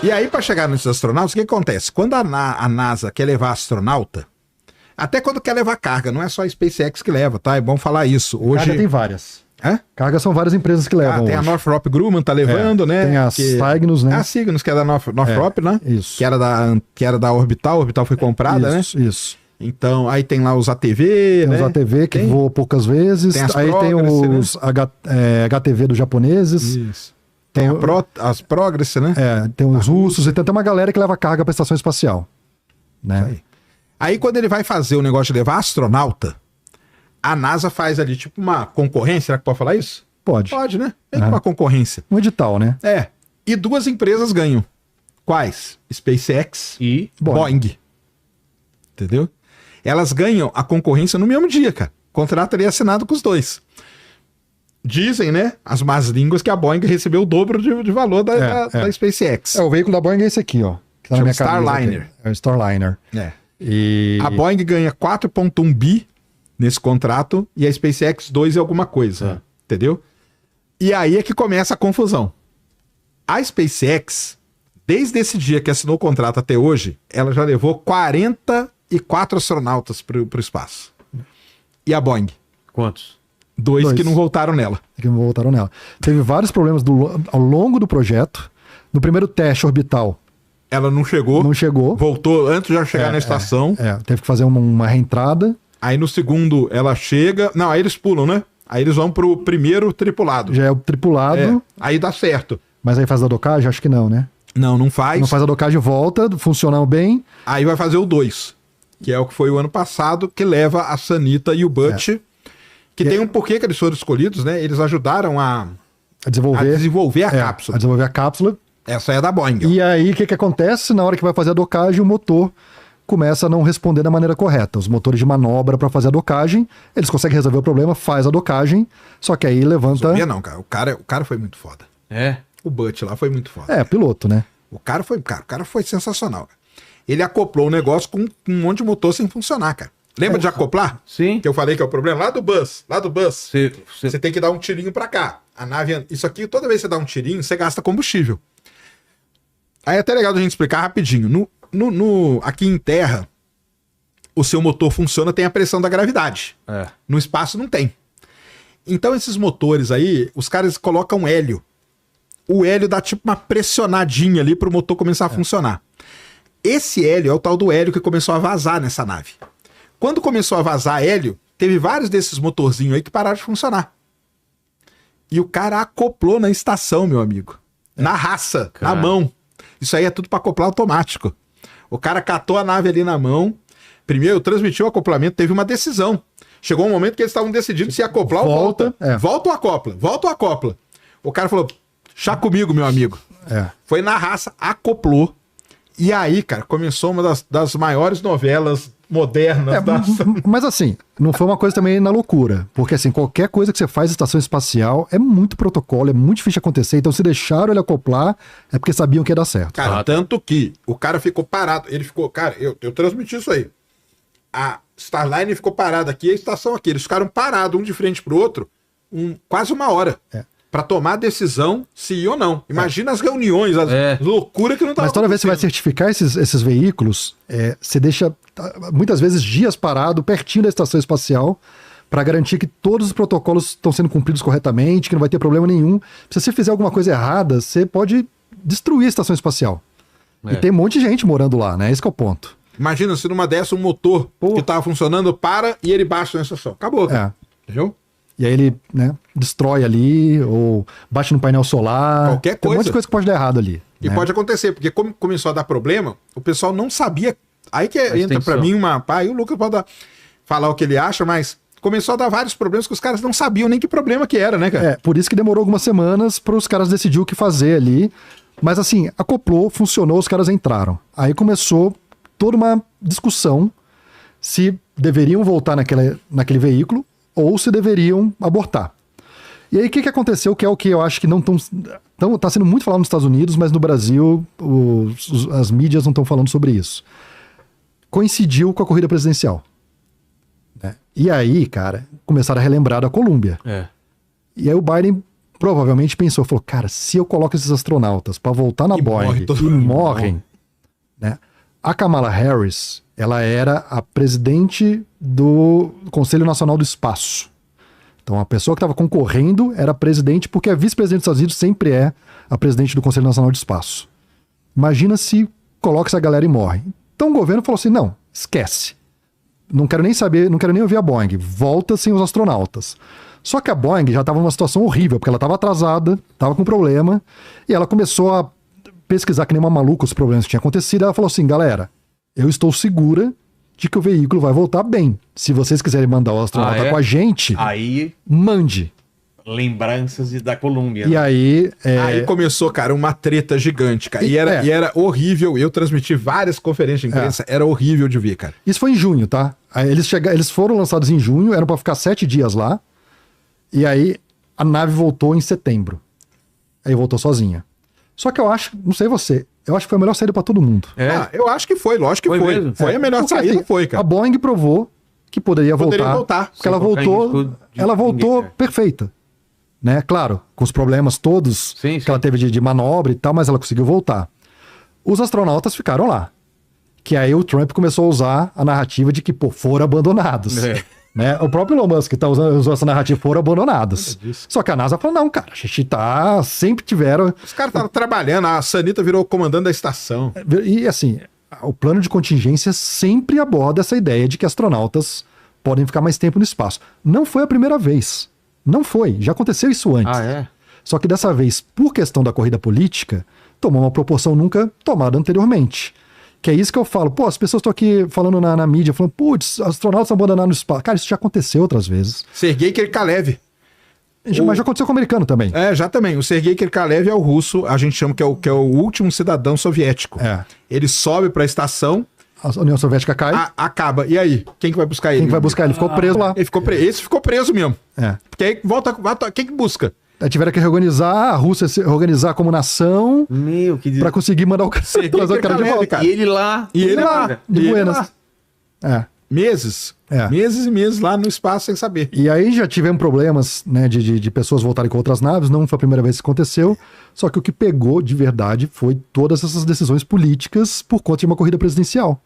E aí, para chegar nesses astronautas, o que acontece? Quando a NASA quer levar astronauta, até quando quer levar carga, não é só a SpaceX que leva, tá? É bom falar isso. Hoje Carga tem várias. Hã? Carga são várias empresas que levam tem a hoje. Northrop Grumman, tá levando, né? Tem a Cygnus, né? A Cygnus, que é da Northrop, né? Isso. Que era da Orbital, a Orbital foi comprada, isso, né? Isso. Então, aí tem lá os ATV, Tem né? os ATV que voam poucas vezes. Tem as aí tem Progress, os HTV dos japoneses. Isso. Tem as Progress, né? Tem os russos. Então tem uma galera que leva carga para a estação espacial. Né? Aí quando ele vai fazer o negócio de levar astronauta, a NASA faz ali tipo uma concorrência, será que pode falar isso? Pode. Pode, né? Tem uma concorrência. Um edital, né? E duas empresas ganham. Quais? SpaceX e Boeing. Entendeu? Elas ganham a concorrência no mesmo dia, cara. O contrato ali é assinado com os dois. Dizem, né, as más línguas, que a Boeing recebeu o dobro de valor da SpaceX. O veículo da Boeing é esse aqui, ó. Que tá na minha Starliner. É o Starliner. E... A Boeing ganha 4,1 bi nesse contrato e a SpaceX 2 e alguma coisa. Entendeu? E aí é que começa a confusão. A SpaceX, desde esse dia que assinou o contrato até hoje, ela já levou 44 astronautas para o espaço. E a Boeing? Quantos? Dois que não voltaram nela. Teve vários problemas ao longo do projeto. No primeiro teste orbital, ela não chegou. Voltou antes de já chegar na estação. Teve que fazer uma reentrada. Aí no segundo ela chega. Não, aí eles pulam, né? Aí eles vão pro primeiro tripulado. Já é o tripulado. Aí dá certo. Mas aí faz a docagem? Acho que não, né? Não faz. Não faz a docagem, volta, funcionando bem. Aí vai fazer o 2, que é o que foi o ano passado, que leva a Sanita e o Butch. Que tem um porquê que eles foram escolhidos, né? Eles ajudaram a desenvolver a cápsula. A desenvolver a cápsula. Essa é da Boeing. E aí, o que acontece? Na hora que vai fazer a docagem, o motor começa a não responder da maneira correta. Os motores de manobra para fazer a docagem, eles conseguem resolver o problema, faz a docagem, só que aí levanta... Não, cara. O cara foi muito foda. O Butch lá foi muito foda. Piloto, né? O cara foi sensacional. Ele acoplou o negócio com um monte de motor sem funcionar, cara. Lembra de acoplar? Sim. Que eu falei que é o problema? Lá do bus. Você tem que dar um tirinho pra cá. A nave... Isso aqui, toda vez que você dá um tirinho, você gasta combustível. Aí é até legal a gente explicar rapidinho. Aqui em terra, o seu motor funciona, tem a pressão da gravidade. No espaço não tem. Então esses motores aí, os caras colocam hélio. O hélio dá tipo uma pressionadinha ali pro motor começar a funcionar. Esse hélio é o tal do hélio que começou a vazar nessa nave. Quando começou a vazar hélio, teve vários desses motorzinhos aí que pararam de funcionar. E o cara acoplou na estação, meu amigo. Na raça, na mão. Isso aí é tudo para acoplar automático. O cara catou a nave ali na mão. Primeiro, transmitiu o acoplamento, teve uma decisão. Chegou um momento que eles estavam decidindo se acoplar ou volta. Volta ou acopla? Volta ou acopla? O cara falou, chá comigo, meu amigo. Foi na raça, acoplou. E aí, cara, começou uma das maiores novelas modernas. Mas assim, não foi uma coisa também na loucura. Porque assim, qualquer coisa que você faz em estação espacial é muito protocolo, é muito difícil de acontecer. Então se deixaram ele acoplar, é porque sabiam que ia dar certo. Cara, tanto que o cara ficou parado. Ele ficou, cara, eu transmiti isso aí. A Starliner ficou parada aqui, a estação aqui. Eles ficaram parados, um de frente pro outro, quase uma hora. Pra tomar a decisão se ir ou não. Imagina as reuniões, as loucuras que não tava. Mas toda vez que você vai certificar esses veículos, você deixa muitas vezes dias parado pertinho da estação espacial para garantir que todos os protocolos estão sendo cumpridos corretamente, que não vai ter problema nenhum. Se você fizer alguma coisa errada, você pode destruir a estação espacial. E tem um monte de gente morando lá, né? Esse que é o ponto. Imagina se numa dessa um motor que tava funcionando para e ele baixa na estação. Acabou. Entendeu? E aí ele, né, destrói ali, ou bate no painel solar. Qualquer coisa. Tem um monte de coisa que pode dar errado ali. E pode acontecer, porque como começou a dar problema, o pessoal não sabia. Aí que entra pra mim aí o Lucas pode falar o que ele acha, mas começou a dar vários problemas que os caras não sabiam nem que problema que era, né, cara? Por isso que demorou algumas semanas para os caras decidirem o que fazer ali. Mas assim, acoplou, funcionou, os caras entraram. Aí começou toda uma discussão se deveriam voltar naquele veículo ou se deveriam abortar. E aí o que aconteceu, que é o que eu acho que não tá sendo muito falado nos Estados Unidos, mas no Brasil as mídias não estão falando sobre isso. Coincidiu com a corrida presidencial. Né? E aí, cara, começaram a relembrar da Colômbia. É. E aí o Biden provavelmente pensou, falou, cara, se eu coloco esses astronautas para voltar na Boeing e morrem, né? A Kamala Harris, ela era a presidente do Conselho Nacional do Espaço. Então a pessoa que estava concorrendo era presidente, porque a vice-presidente dos Estados Unidos sempre é a presidente do Conselho Nacional do Espaço. Imagina se coloca essa galera e morre. Então o governo falou assim, não, esquece. Não quero nem saber, não quero nem ouvir a Boeing. Volta sem os astronautas. Só que a Boeing já estava numa situação horrível, porque ela estava atrasada, estava com problema, e ela começou a pesquisar que nem uma maluca os problemas que tinham acontecido. Ela falou assim, galera, eu estou segura de que o veículo vai voltar bem. Se vocês quiserem mandar o astronauta com a gente, aí mande. Lembranças da Colômbia. E aí... Aí começou, cara, uma treta gigante, cara. E era horrível. Eu transmiti várias conferências de imprensa. Era horrível de ver, cara. Isso foi em junho, tá? Aí eles foram lançados em junho, eram pra ficar 7 dias lá. E aí a nave voltou em setembro. Aí voltou sozinha. Só que eu acho, não sei você, eu acho que foi a melhor saída pra todo mundo. Eu acho que foi, lógico que foi. Foi a melhor Porque, saída, assim, foi, cara. A Boeing provou que poderia voltar. Porque ela voltou perfeita. Né? Claro, com os problemas todos que ela teve de manobra e tal, mas ela conseguiu voltar. Os astronautas ficaram lá. Que aí o Trump começou a usar a narrativa de que, pô, foram abandonados. Né? O próprio Elon Musk usou essa narrativa, foram abandonados. Só que a NASA falou, não, cara, a gente sempre tiveram... Os caras estavam trabalhando, a Sanita virou comandante da estação. E assim, o plano de contingência sempre aborda essa ideia de que astronautas podem ficar mais tempo no espaço. Não foi a primeira vez. Não foi. Já aconteceu isso antes. Só que dessa vez, por questão da corrida política, tomou uma proporção nunca tomada anteriormente. Que é isso que eu falo. Pô, as pessoas estão aqui falando na mídia, falando, putz, astronautas abandonaram no espaço. Cara, isso já aconteceu outras vezes. Sergei Krikalev. Mas já aconteceu com o americano também. Já também. O Sergei Krikalev é o russo, a gente chama que é o último cidadão soviético. Ele sobe para a estação... A União Soviética cai. Acaba. E aí? Quem que vai buscar ele? Quem que vai buscar ele? Ficou preso lá. Ele ficou preso. Esse ficou preso mesmo. Porque aí volta... Quem que busca? Aí tiveram que reorganizar, a Rússia se organizar como nação pra conseguir mandar o cara, trazer o cara de volta. Cara. E ele lá. De Buenas. Meses. Meses e meses lá no espaço sem saber. E aí já tivemos problemas, né, de pessoas voltarem com outras naves, não foi a primeira vez que aconteceu, só que o que pegou de verdade foi todas essas decisões políticas por conta de uma corrida presidencial.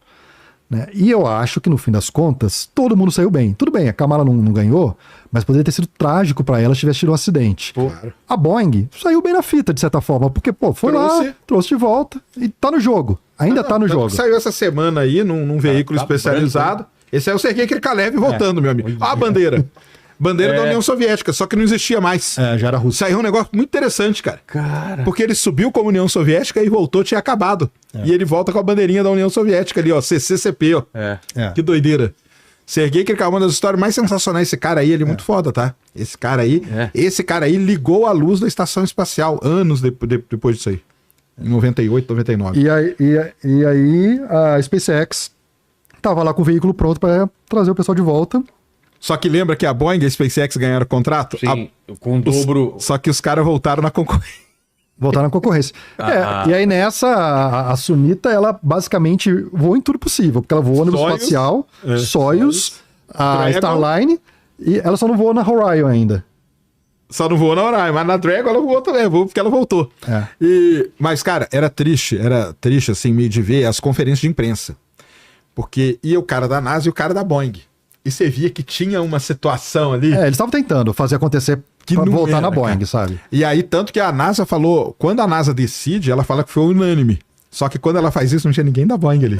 Né? E eu acho que no fim das contas, todo mundo saiu bem. Tudo bem, a Kamala não ganhou, mas poderia ter sido trágico para ela se tivesse tido um acidente. Claro. A Boeing saiu bem na fita, de certa forma, porque, pô, foi lá, trouxe de volta e tá no jogo. Ainda tá no jogo. Saiu essa semana aí num veículo especializado. Esse é o Sergei Krikalev voltando, meu amigo. Ó a bandeira. Bandeira da União Soviética, só que não existia mais. Já era russo. Saiu um negócio muito interessante, cara. Porque ele subiu como União Soviética e voltou, tinha acabado. E ele volta com a bandeirinha da União Soviética ali, ó, CCCP, ó. Que doideira. Sergei Krikalev, uma das histórias mais sensacionais. Esse cara aí, ele é muito foda, tá? Esse cara aí ligou a luz da estação espacial anos depois disso aí. Em 98, 99. E aí a SpaceX tava lá com o veículo pronto para trazer o pessoal de volta. Só que lembra que a Boeing e a SpaceX ganharam o contrato? Sim, com o dobro... Só que os caras voltaram na concorrência. Voltaram na concorrência. E aí nessa, a Sunita, ela basicamente voa em tudo possível, porque ela voa no espacial, Soyuz, a Dragon, Starline, e ela só não voa na Orion ainda. Só não voou na Orion, mas na Dragon ela voou também, porque ela voltou. Mas, cara, era triste assim, meio de ver as conferências de imprensa. Porque ia o cara da NASA e o cara da Boeing. E você via que tinha uma situação ali... eles estavam tentando fazer acontecer pra voltar na Boeing, cara. Sabe? E aí, tanto que a NASA falou... Quando a NASA decide, ela fala que foi unânime. Só que quando ela faz isso, não tinha ninguém da Boeing ali.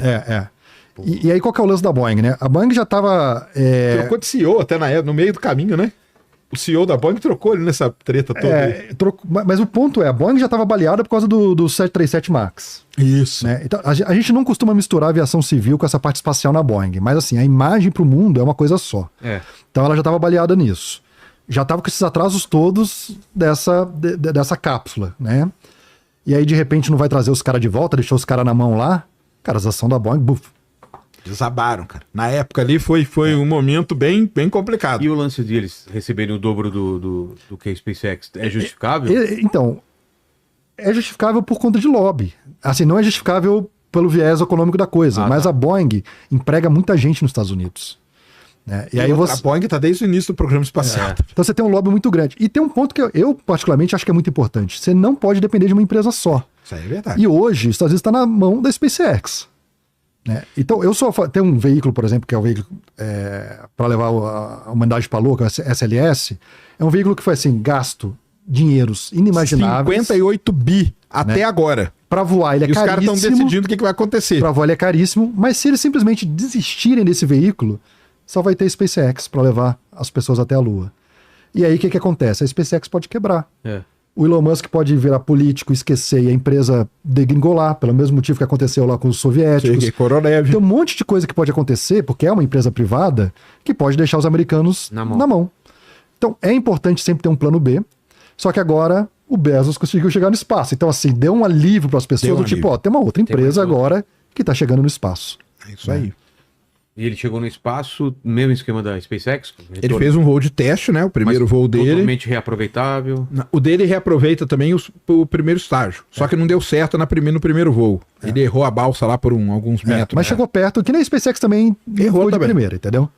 E aí, qual que é o lance da Boeing, né? A Boeing já tava... Trocou de CEO até no meio do caminho, né? O CEO da Boeing trocou ele nessa treta toda. Mas o ponto é, a Boeing já estava baleada por causa do 737 MAX. Isso. Né? Então, a gente não costuma misturar a aviação civil com essa parte espacial na Boeing, mas assim, a imagem para o mundo é uma coisa só. Então ela já estava baleada nisso. Já estava com esses atrasos todos dessa cápsula, né? E aí, de repente, não vai trazer os caras de volta, deixou os caras na mão lá. Cara, as ações da Boeing, buf. Desabaram, cara. Na época ali foi um momento bem complicado. E o lance de eles receberem o dobro do que a SpaceX é justificável? Então, é justificável por conta de lobby. Assim, não é justificável pelo viés econômico da coisa, mas a Boeing emprega muita gente nos Estados Unidos. Né? E aí A Boeing está desde o início do programa espacial. Então você tem um lobby muito grande. E tem um ponto que eu particularmente acho que é muito importante. Você não pode depender de uma empresa só. Isso aí é verdade. E hoje, os Estados Unidos está na mão da SpaceX. Né? Então, tem um veículo, por exemplo, que é o veículo para levar a humanidade para a Lua, que é o SLS. É um veículo que foi assim, gasto dinheiros inimagináveis. 58 bi até agora. Para voar, ele é caríssimo. E os caras estão decidindo o que vai acontecer. Para voar, ele é caríssimo. Mas se eles simplesmente desistirem desse veículo, só vai ter SpaceX para levar as pessoas até a Lua. E aí, o que acontece? A SpaceX pode quebrar. O Elon Musk pode virar político, esquecer e a empresa degringolar, pelo mesmo motivo que aconteceu lá com os soviéticos. Tem um monte de coisa que pode acontecer, porque é uma empresa privada, que pode deixar os americanos na mão. Então, é importante sempre ter um plano B, só que agora o Bezos conseguiu chegar no espaço. Então, assim, deu um alívio para as pessoas, do tipo, tem uma outra empresa agora que está chegando no espaço. É isso aí. E ele chegou no espaço, mesmo esquema da SpaceX? Ele fez um voo de teste, né? O primeiro voo dele. Totalmente reaproveitável. O dele reaproveita também o primeiro estágio. Só que não deu certo no primeiro voo. Ele errou a balsa lá por alguns metros. Mas chegou perto, que nem a SpaceX também errou de primeira, entendeu?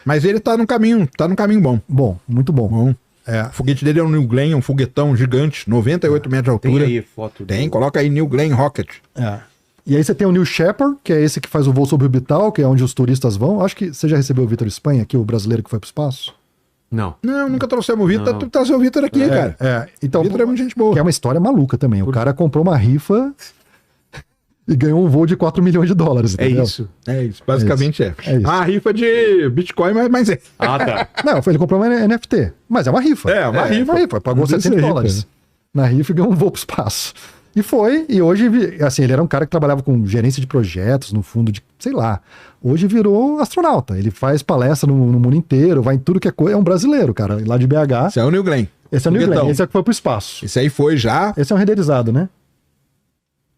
Mas ele tá no caminho bom. Bom, muito bom. O foguete dele é um New Glenn, um foguetão gigante, 98 metros de altura. Tem aí foto dele. Coloca aí New Glenn Rocket. E aí você tem o New Shepard, que é esse que faz o voo suborbital, que é onde os turistas vão. Acho que você já recebeu o Vitor Espanha aqui, o brasileiro que foi pro espaço? Não, nunca trouxemos o Vitor. Tu trazer o Vitor aqui, cara. Então, o Vitor é muito gente boa. Que é uma história maluca também. O cara comprou uma rifa e ganhou um voo de 4 milhões de dólares. Entendeu? É isso. Basicamente é. A rifa de Bitcoin, mas é. Tá. Não, ele comprou uma NFT. Mas é uma rifa. Uma rifa. Pagou 70 dólares na rifa e ganhou um voo pro espaço. E hoje, assim, ele era um cara que trabalhava com gerência de projetos, no fundo de, sei lá. Hoje virou astronauta. Ele faz palestra no mundo inteiro, vai em tudo que é coisa. É um brasileiro, cara, lá de BH. Esse é o New Glenn. Esse é o New Glenn. Esse é o que foi pro espaço. Esse aí foi já. Esse é um renderizado, né?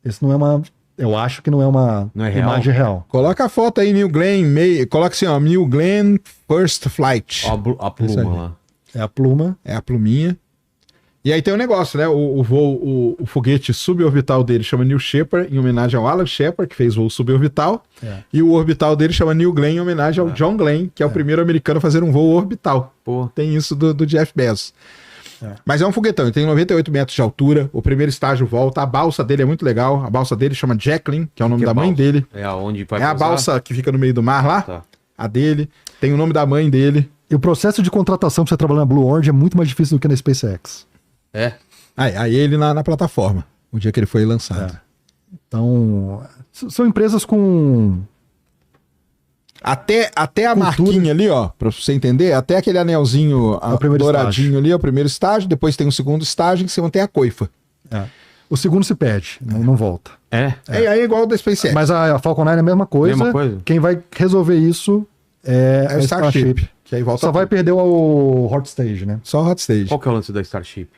Esse não é uma... Eu acho que não é uma imagem real. Coloca a foto aí, New Glenn. Coloca assim, ó, New Glenn First Flight. A pluma lá. É a pluma. É a pluminha. E aí tem um negócio, né? O foguete suborbital dele chama New Shepard, em homenagem ao Alan Shepard, que fez voo suborbital. E o orbital dele chama New Glenn, em homenagem ao John Glenn, que é o primeiro americano a fazer um voo orbital. Tem isso do Jeff Bezos. Mas é um foguetão, ele tem 98 metros de altura, o primeiro estágio volta, a balsa dele é muito legal, a balsa dele chama Jacqueline, que é o nome da mãe dele. É a balsa que fica no meio do mar lá, a dele, tem o nome da mãe dele. E o processo de contratação para você trabalhar na Blue Origin é muito mais difícil do que na SpaceX. Aí ele na plataforma, o dia que ele foi lançado. Então, são empresas com... Até a marquinha ali, ó, pra você entender, até aquele anelzinho douradinho ali, é o primeiro estágio, depois tem o segundo estágio, que você mantém a coifa. O segundo se perde, não volta. Aí é igual o da SpaceX. Mas a Falcon 9 é a mesma coisa. Quem vai resolver isso é o Starship. Que aí volta só vai perder o Hot Stage, né? Só o Hot Stage. Qual que é o lance da Starship?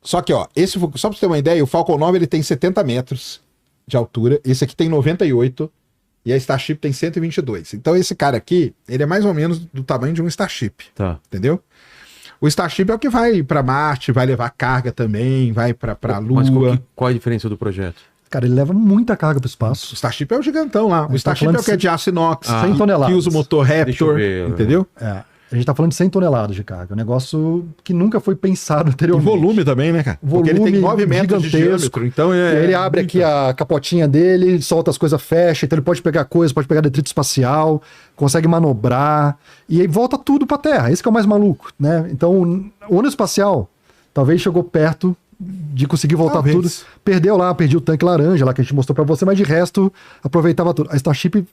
Só que, ó, só pra você ter uma ideia, o Falcon 9 ele tem 70 metros de altura, esse aqui tem 98 e a Starship tem 122. Então esse cara aqui, ele é mais ou menos do tamanho de um Starship. Entendeu? O Starship é o que vai pra Marte, vai levar carga também, vai pra Lua. Mas qual é a diferença do projeto? Cara, ele leva muita carga pro espaço. O Starship é o gigantão lá. O Starship é o que é de aço inox, 100 toneladas. Que usa o motor Raptor, entendeu? A gente tá falando de 100 toneladas de carga. Um negócio que nunca foi pensado anteriormente. O volume também, né, cara? Porque ele tem 9 metros de diâmetro. Então ele abre aqui a capotinha dele, solta as coisas, fecha. Então ele pode pegar coisa, pode pegar detrito espacial, consegue manobrar. E aí volta tudo pra Terra. Esse que é o mais maluco, né? Então o ônibus espacial talvez chegou perto de conseguir voltar tudo. Perdeu lá, perdi o tanque laranja lá que a gente mostrou pra você, mas de resto aproveitava tudo. A Starship,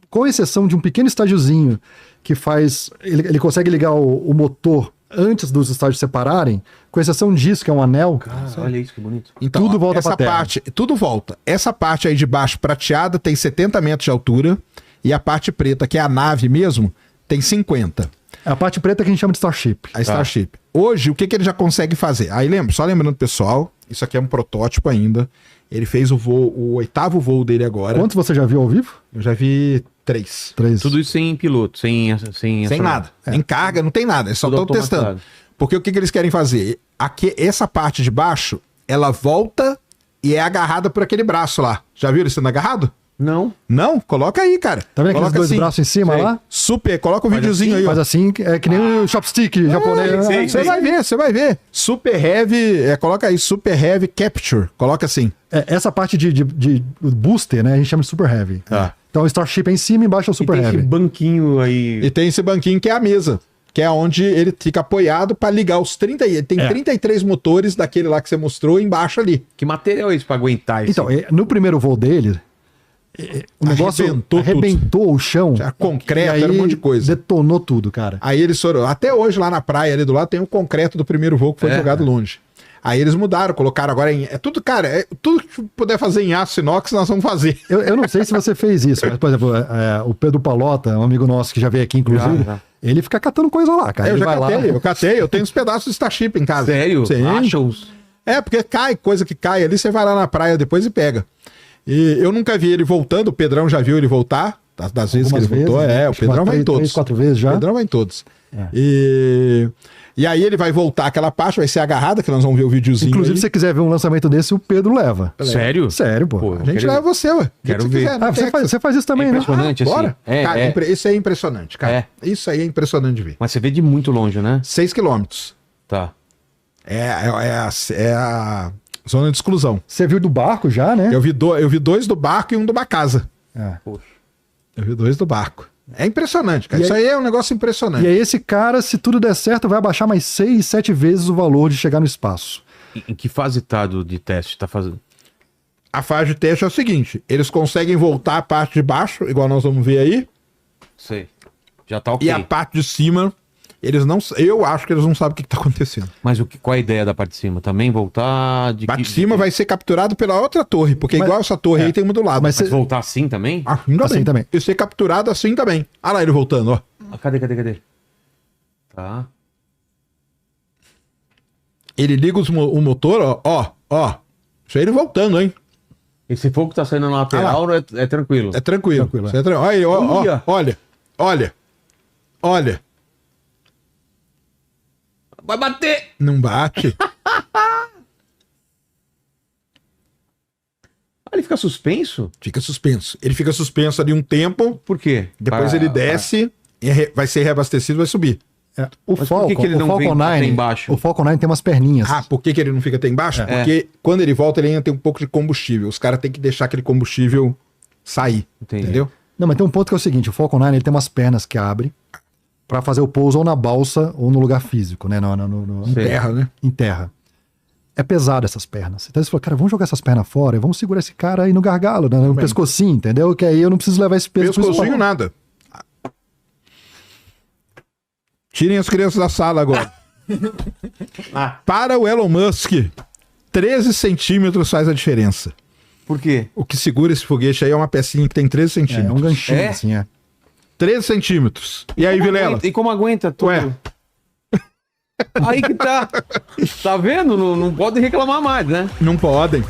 com exceção de um pequeno estádiozinho que faz... Ele consegue ligar o motor antes dos estágios separarem, com exceção disso, que é um anel. Olha isso, que bonito. Então, tudo volta pra Terra. Tudo volta. Essa parte aí de baixo prateada tem 70 metros de altura e a parte preta, que é a nave mesmo, tem 50. É a parte preta que a gente chama de Starship. A Starship. Hoje, o que ele já consegue fazer? Aí só lembrando, pessoal, isso aqui é um protótipo ainda. Ele fez o 8º voo dele agora. Quantos você já viu ao vivo? Eu já vi 3. Tudo isso sem piloto, sem nada. Sem carga, não tem nada. É só estão testando. Porque o que eles querem fazer? Aqui, essa parte de baixo, ela volta e é agarrada por aquele braço lá. Já viram ele sendo agarrado? Não. Não? Coloca aí, cara. Tá vendo aqueles Coloca dois assim. braços em cima Sei. lá? Super, coloca o Faz videozinho assim, aí, ó. Faz assim, é que nem o chopstick japonês. sei. Você vai ver, você vai ver. Super Heavy, coloca aí, Super Heavy Capture. Coloca assim. Essa parte de booster, né? A gente chama de Super Heavy. Tá. Então o Starship é em cima e embaixo é o E Super tem esse Heavy. banquinho aí. E tem esse banquinho que é a mesa, que é onde ele fica apoiado para ligar os 30. Ele tem 33 motores daquele lá que você mostrou embaixo ali. Que material é esse pra aguentar isso? Então, no primeiro voo dele, o negócio Arrebentou arrebentou o chão. Já concreto, e era um monte de coisa. Detonou tudo, cara. Aí eles foram. Até hoje, lá na praia ali do lado, tem o concreto do primeiro voo que foi jogado longe. Aí eles mudaram, colocaram agora em. É tudo, cara, tudo que puder fazer em aço inox, nós vamos fazer. Eu não sei se você fez isso, mas, por exemplo, o Pedro Palota, um amigo nosso que já veio aqui, inclusive, Já. ele fica catando coisa lá, cara. Eu Ele já vai catei, lá. eu catei, eu tenho uns pedaços de Starship em casa. Sério? Sim. Acha os... Porque cai, coisa que cai ali, você vai lá na praia depois e pega. E eu nunca vi ele voltando, o Pedrão já viu ele voltar, das vezes que ele Algumas voltou. vezes, né? O Acho que Pedrão umas vai em todos. 3, 4 vezes já. O Pedrão vai em todos. É. E aí ele vai voltar aquela parte, vai ser agarrada, que nós vamos ver o videozinho. Inclusive, aí. se você quiser ver um lançamento desse, o Pedro leva. Sério? Sério, pô. Pô, A gente quero leva ver. você, ué. Quero Se ver. quiser, não tem Você faz isso também, É né? impressionante, assim. Bora? Cara, É. isso aí é impressionante, cara. Isso aí é impressionante de ver. Mas você vê de muito longe, né? 6 quilômetros. Tá. É a zona de exclusão. Você viu do barco já, né? Eu vi 2 do barco e um de uma casa. É. Poxa. Eu vi 2 do barco. É impressionante, cara. E Isso aí- aí é um negócio impressionante. E aí esse cara, se tudo der certo, vai abaixar mais 6, 7 vezes o valor de chegar no espaço. Em que fase tá de teste? Tá fazendo? A fase de teste é o seguinte: eles conseguem voltar a parte de baixo, igual nós vamos ver aí, Sei. Já tá ok. e a parte de cima, eles não. Eu acho que eles não sabem o que está acontecendo. Mas qual é a ideia da parte de cima? Também voltar de A parte de cima vai ser capturado pela outra torre, porque Mas- igual essa torre aí tem uma do lado. Mas Mas voltar assim também? Assim também. E ser capturado assim também. Olha lá ele voltando, ó. Ah, cadê? Tá. Ele liga o motor, ó. Isso aí ele voltando, hein? Esse fogo que tá saindo na lateral é tranquilo. É tranquilo. Tranquilo, Isso é tranquilo. Olha aí, Olha. Olha. Vai bater! Não bate. Ele fica suspenso? Fica suspenso. Ele fica suspenso ali um tempo, Por quê? depois ele desce, vai ser reabastecido e vai subir. O Mas por Falcon, que ele o não Falcon vem até 9, embaixo? o Falcon 9 tem umas perninhas. Por que ele não fica até embaixo? Porque quando ele volta, ele ainda tem um pouco de combustível. Os caras têm que deixar aquele combustível sair. Entendi. Entendeu? Não, mas tem um ponto que é o seguinte, o Falcon 9 ele tem umas pernas que abrem pra fazer o pouso ou na balsa ou no lugar físico, né? Em Sei. terra, né? Em terra. É pesado essas pernas. Então eles falaram, cara, vamos jogar essas pernas fora e vamos segurar esse cara aí no gargalo, né? No pescocinho, entendeu? Que aí eu não preciso levar esse peso pro Pescocinho espaço. nada. Tirem as crianças da sala agora. Para o Elon Musk, 13 centímetros faz a diferença. Por quê? O que segura esse foguete aí é uma pecinha que tem 13 É um centímetros. ganchinho, É? assim, é. 13 centímetros. E aí, Vilela? E como aguenta tudo? Ué. Aí que tá. Tá vendo? Não pode reclamar mais, né? Não podem.